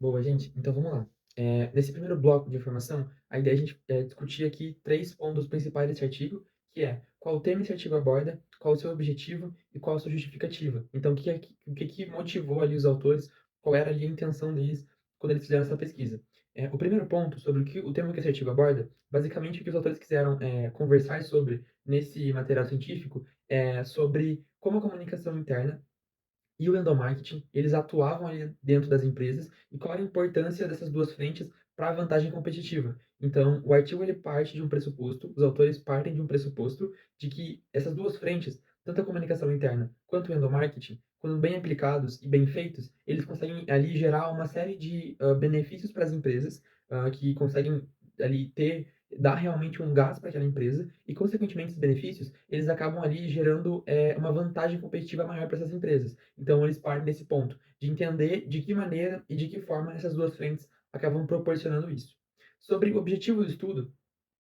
Boa, gente. Então vamos lá. Nesse primeiro bloco de informação, a ideia é a gente discutir aqui três pontos principais desse artigo, que é qual o tema esse artigo aborda, qual o seu objetivo e qual a sua justificativa. Então, o que motivou ali os autores, qual era ali a intenção deles quando eles fizeram essa pesquisa. O primeiro ponto sobre o tema que esse artigo aborda, basicamente o que os autores quiseram conversar sobre nesse material científico é sobre como a comunicação interna e o endomarketing, eles atuavam ali dentro das empresas e qual era a importância dessas duas frentes para a vantagem competitiva. Então, o artigo ele parte de um pressuposto, os autores partem de um pressuposto de que essas duas frentes, tanto a comunicação interna quanto o endomarketing, quando bem aplicados e bem feitos, eles conseguem ali gerar uma série de benefícios para as empresas, que conseguem ali dar realmente um gás para aquela empresa e, consequentemente, esses benefícios, eles acabam ali gerando uma vantagem competitiva maior para essas empresas. Então, eles partem desse ponto, de entender de que maneira e de que forma essas duas frentes acabam proporcionando isso. Sobre o objetivo do estudo,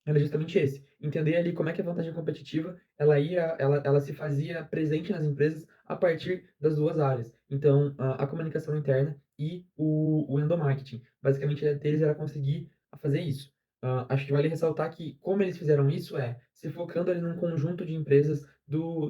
era justamente esse, entender ali como é que a vantagem competitiva ela se fazia presente nas empresas a partir das duas áreas. Então, a comunicação interna e o endomarketing. Basicamente, a ideia deles era conseguir fazer isso. Acho que vale ressaltar que como eles fizeram isso se focando ali num conjunto de empresas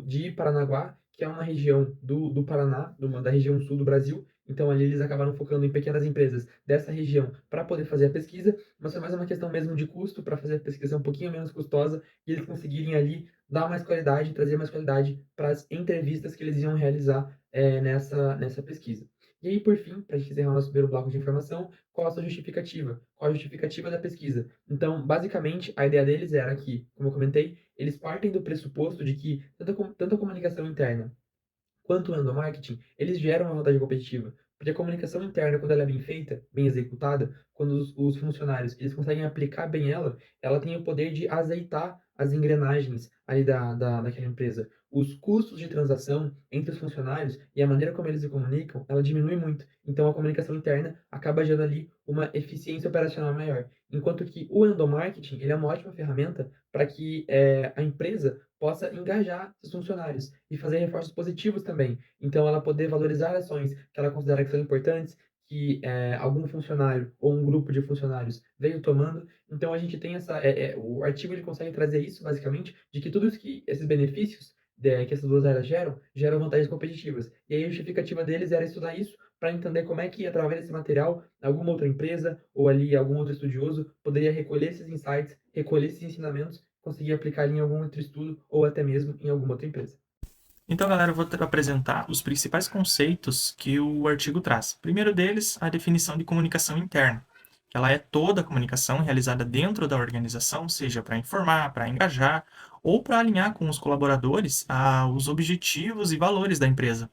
de Paranaguá, que é uma região do Paraná, da região sul do Brasil. Então, ali eles acabaram focando em pequenas empresas dessa região para poder fazer a pesquisa, mas foi mais uma questão mesmo de custo para fazer a pesquisa um pouquinho menos custosa e eles conseguirem ali dar mais qualidade, trazer mais qualidade para as entrevistas que eles iam realizar nessa pesquisa. E aí, por fim, para a gente encerrar o nosso primeiro bloco de informação, qual a sua justificativa? Qual a justificativa da pesquisa? Então, basicamente, a ideia deles era que, como eu comentei, eles partem do pressuposto de que tanto a comunicação interna quanto o endomarketing, eles geram uma vantagem competitiva. Porque a comunicação interna, quando ela é bem feita, bem executada, quando os funcionários eles conseguem aplicar bem ela tem o poder de azeitar as engrenagens ali daquela empresa. Os custos de transação entre os funcionários e a maneira como eles se comunicam, ela diminui muito. Então, a comunicação interna acaba gerando ali uma eficiência operacional maior. Enquanto que o endomarketing, ele é uma ótima ferramenta para que a empresa possa engajar seus funcionários e fazer reforços positivos também. Então, ela poder valorizar ações que ela considera que são importantes, que algum funcionário ou um grupo de funcionários veio tomando. Então, a gente tem o artigo ele consegue trazer isso, basicamente, de que esses benefícios que essas duas áreas geram vantagens competitivas. E aí a justificativa deles era estudar isso para entender como é que, através desse material, alguma outra empresa ou ali algum outro estudioso poderia recolher esses insights, recolher esses ensinamentos, conseguir aplicar em algum outro estudo ou até mesmo em alguma outra empresa. Então, galera, eu vou apresentar os principais conceitos que o artigo traz. O primeiro deles, a definição de comunicação interna. Ela é toda a comunicação realizada dentro da organização, seja para informar, para engajar ou para alinhar com os colaboradores os objetivos e valores da empresa.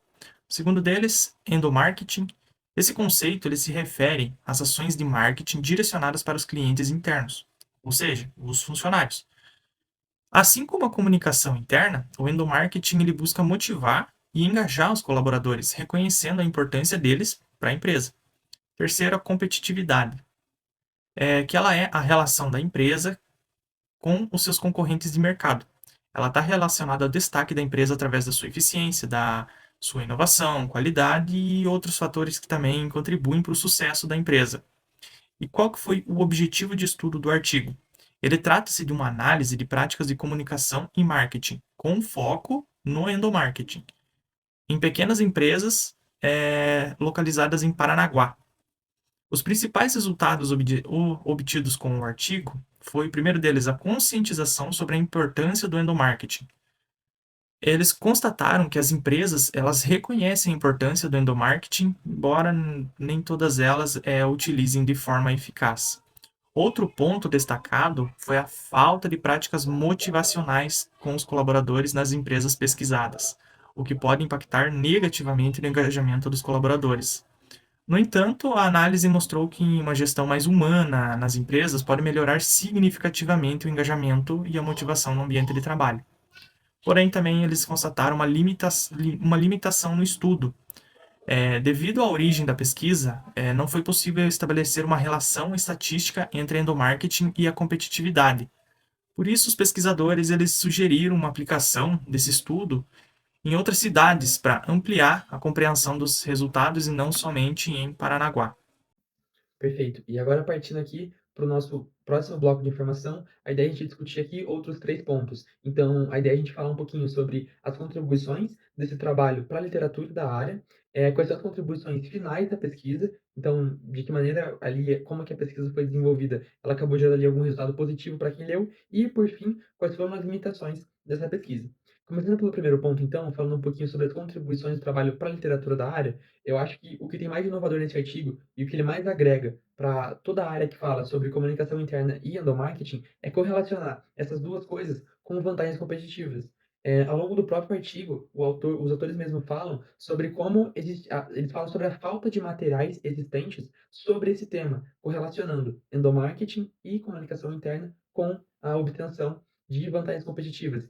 O segundo deles, endomarketing. Esse conceito ele se refere às ações de marketing direcionadas para os clientes internos, ou seja, os funcionários. Assim como a comunicação interna, o endomarketing ele busca motivar e engajar os colaboradores, reconhecendo a importância deles para a empresa. Terceiro, a competitividade, que ela é a relação da empresa com os seus concorrentes de mercado. Ela está relacionada ao destaque da empresa através da sua eficiência, da sua inovação, qualidade e outros fatores que também contribuem para o sucesso da empresa. E qual que foi o objetivo de estudo do artigo? Ele trata-se de uma análise de práticas de comunicação e marketing, com foco no endomarketing, em pequenas empresas localizadas em Paranaguá. Os principais resultados obtidos com o artigo foi, o primeiro deles, a conscientização sobre a importância do endomarketing. Eles constataram que as empresas elas reconhecem a importância do endomarketing, embora nem todas elas utilizem de forma eficaz. Outro ponto destacado foi a falta de práticas motivacionais com os colaboradores nas empresas pesquisadas, o que pode impactar negativamente no engajamento dos colaboradores. No entanto, a análise mostrou que uma gestão mais humana nas empresas pode melhorar significativamente o engajamento e a motivação no ambiente de trabalho. Porém, também eles constataram uma limitação no estudo. Devido à origem da pesquisa, não foi possível estabelecer uma relação estatística entre endomarketing e a competitividade. Por isso, os pesquisadores eles sugeriram uma aplicação desse estudo em outras cidades para ampliar a compreensão dos resultados e não somente em Paranaguá. Perfeito. E agora partindo aqui para o nosso próximo bloco de informação, a ideia é a gente discutir aqui outros 3 pontos. Então, a ideia é a gente falar um pouquinho sobre as contribuições desse trabalho para a literatura da área, quais são as contribuições finais da pesquisa, então, de que maneira ali, como que a pesquisa foi desenvolvida, ela acabou gerando ali algum resultado positivo para quem leu, e por fim, quais foram as limitações dessa pesquisa. Começando pelo primeiro ponto então, falando um pouquinho sobre as contribuições do trabalho para a literatura da área, eu acho que o que tem mais de inovador nesse artigo e o que ele mais agrega para toda a área que fala sobre comunicação interna e endomarketing é correlacionar essas duas coisas com vantagens competitivas. Ao longo do próprio artigo, os autores mesmo falam sobre como eles falam sobre a falta de materiais existentes sobre esse tema, correlacionando endomarketing e comunicação interna com a obtenção de vantagens competitivas.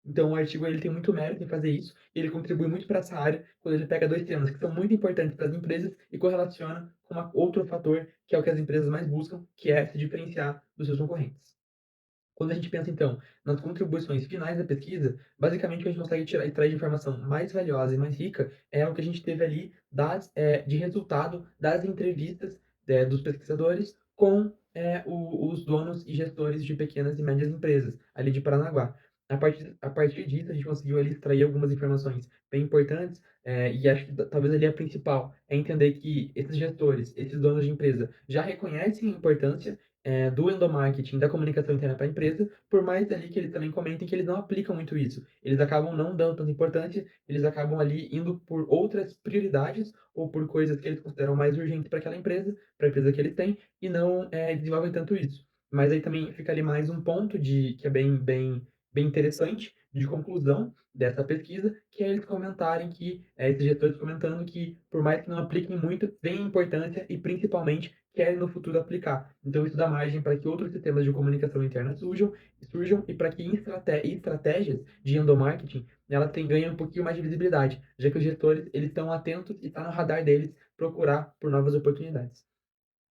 Então, o artigo ele tem muito mérito em fazer isso, e ele contribui muito para essa área quando ele pega 2 temas que são muito importantes para as empresas e correlaciona com outro fator que é o que as empresas mais buscam, que é se diferenciar dos seus concorrentes. Quando a gente pensa, então, nas contribuições finais da pesquisa, basicamente o que a gente consegue extrair de informação mais valiosa e mais rica é o que a gente teve ali de resultado das entrevistas dos pesquisadores com os donos e gestores de pequenas e médias empresas, ali de Paranaguá. A partir disso, a gente conseguiu ali extrair algumas informações bem importantes, e acho que talvez ali a principal é entender que esses gestores, esses donos de empresa, já reconhecem a importância do endomarketing, da comunicação interna para a empresa, por mais ali que eles também comentem que eles não aplicam muito isso. Eles acabam não dando tanta importância, eles acabam ali indo por outras prioridades ou por coisas que eles consideram mais urgentes para aquela empresa, para a empresa que eles têm, e não desenvolvem tanto isso. Mas aí também fica ali mais um ponto que é bem interessante, de conclusão dessa pesquisa, que é eles comentarem que, esses gestores comentando que, por mais que não apliquem muito, vem a importância e principalmente querem no futuro aplicar. Então isso dá margem para que outros sistemas de comunicação interna surjam e para que estratégias de endomarketing ganhem um pouquinho mais de visibilidade, já que os gestores eles estão atentos e está no radar deles procurar por novas oportunidades.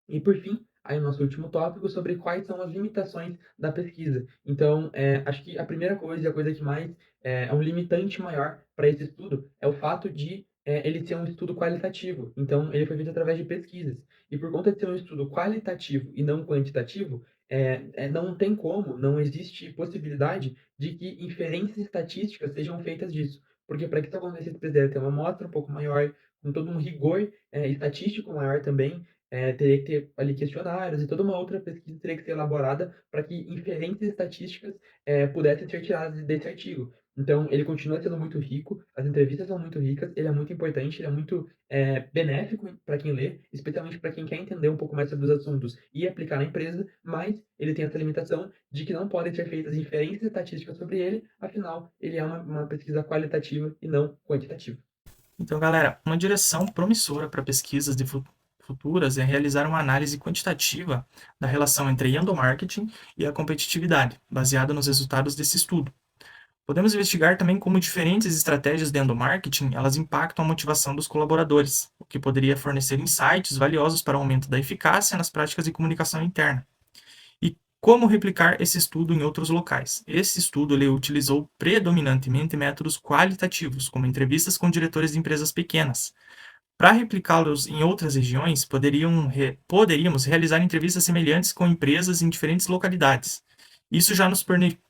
E por fim, aí o nosso último tópico sobre quais são as limitações da pesquisa. Então, acho que a primeira coisa e a coisa que mais é um limitante maior para esse estudo é o fato de ele ser um estudo qualitativo. Então, ele foi feito através de pesquisas. E por conta de ser um estudo qualitativo e não quantitativo, não tem como, não existe possibilidade de que inferências estatísticas sejam feitas disso. Porque para que isso acontecesse, precisa ter uma amostra um pouco maior, com todo um rigor estatístico maior também, teria que ter ali questionários e toda uma outra pesquisa teria que ser elaborada para que inferências estatísticas pudessem ser tiradas desse artigo. Então, ele continua sendo muito rico, as entrevistas são muito ricas, ele é muito importante, ele é muito benéfico para quem lê, especialmente para quem quer entender um pouco mais sobre os assuntos e aplicar na empresa, mas ele tem essa limitação de que não podem ser feitas inferências estatísticas sobre ele, afinal, ele é uma pesquisa qualitativa e não quantitativa. Então, galera, uma direção promissora para pesquisas de futuras é realizar uma análise quantitativa da relação entre endomarketing e a competitividade, baseada nos resultados desse estudo. Podemos investigar também como diferentes estratégias de endomarketing elas impactam a motivação dos colaboradores, o que poderia fornecer insights valiosos para o aumento da eficácia nas práticas de comunicação interna. E como replicar esse estudo em outros locais? Esse estudo ele utilizou predominantemente métodos qualitativos, como entrevistas com diretores de empresas pequenas. Para replicá-los em outras regiões, poderíamos realizar entrevistas semelhantes com empresas em diferentes localidades. Isso já nos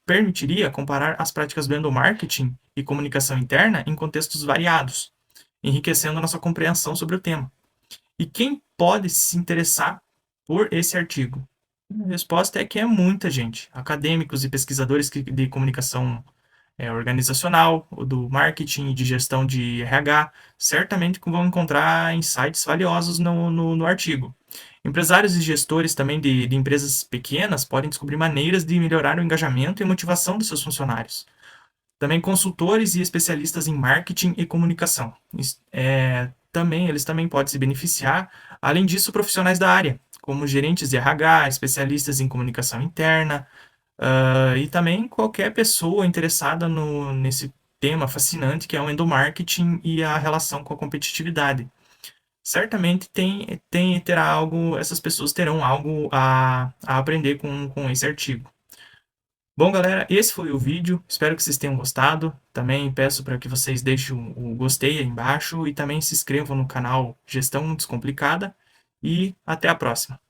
permitiria comparar as práticas do endomarketing e comunicação interna em contextos variados, enriquecendo a nossa compreensão sobre o tema. E quem pode se interessar por esse artigo? A resposta é que é muita gente. Acadêmicos e pesquisadores de comunicação organizacional, do marketing e de gestão de RH, certamente vão encontrar insights valiosos no artigo. Empresários e gestores também de empresas pequenas podem descobrir maneiras de melhorar o engajamento e motivação dos seus funcionários. Também consultores e especialistas em marketing e comunicação. Eles também podem se beneficiar. Além disso, profissionais da área, como gerentes de RH, especialistas em comunicação interna, e também qualquer pessoa interessada nesse tema fascinante que é o endomarketing e a relação com a competitividade. Certamente essas pessoas terão algo a aprender com esse artigo. Bom, galera, esse foi o vídeo. Espero que vocês tenham gostado. Também peço para que vocês deixem o gostei aí embaixo e também se inscrevam no canal Gestão Descomplicada. e até a próxima.